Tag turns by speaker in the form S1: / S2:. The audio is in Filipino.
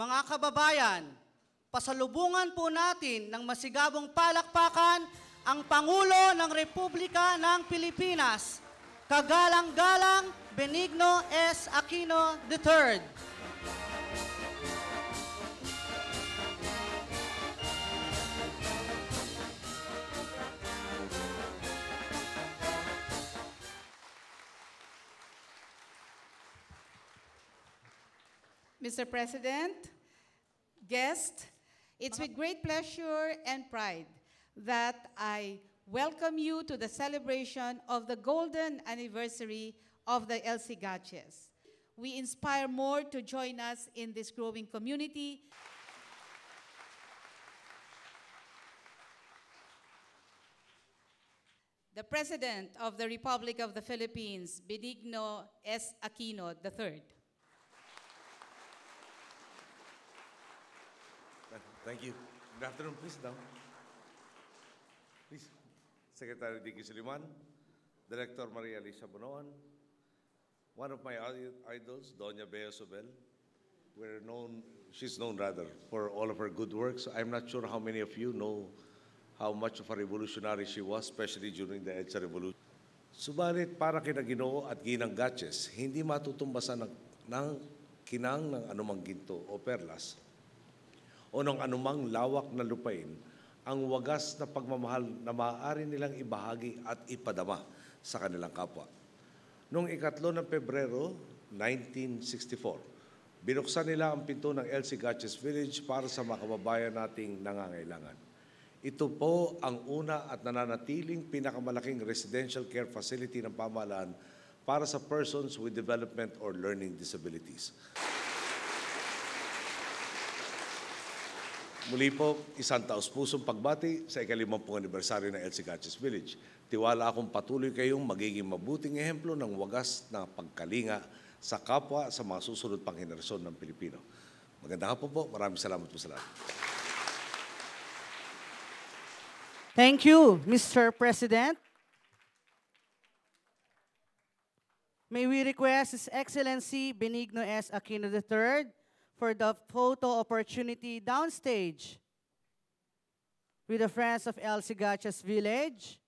S1: Mga kababayan, pasalubungan po natin ng masigabong palakpakan ang Pangulo ng Republika ng Pilipinas, Kagalang-galang Benigno S. Aquino III.
S2: Mr. President, guests, it's with great pleasure and pride that I welcome you to the celebration of the golden anniversary of the El Sigaches. We inspire more to join us in this growing community. The President of the Republic of the Philippines, Benigno S. Aquino III.
S3: Thank you. Good afternoon. Please down. Please. Secretary Dicky Suliman, Director Maria Lisa Bonoan, one of my idols, Doña Bea Sobel. She's known rather, for all of her good works. I'm not sure how many of you know how much of a revolutionary she was, especially during the EDSA Revolution. Subalit para kina Ginoo at Ginang Gatches, hindi matutumbasan ng kinang ng anumang ginto o perlas o ng anumang lawak na lupain ang wagas na pagmamahal na maaari nilang ibahagi at ipadama sa kanilang kapwa. Noong 3 ng Pebrero 1964, binuksan nila ang pinto ng El Sigaches Village para sa mga kababayan nating nangangailangan. Ito po ang una at nananatiling pinakamalaking residential care facility ng pamahalaan para sa persons with development or learning disabilities. Muli po, isang taos-pusong pagbati sa ika-50 anibersaryo ng El Sigaches Village. Tiwala akong patuloy kayong magiging mabuting ehemplo ng wagas na pagkalinga sa kapwa sa mga susunod pang henerasyon ng Pilipino. Magandang hapon po. Maraming salamat po sa lahat.
S1: Thank you, Mr. President. May we request His Excellency Benigno S. Aquino III for the photo opportunity downstage with the Friends of El Sigaches Village.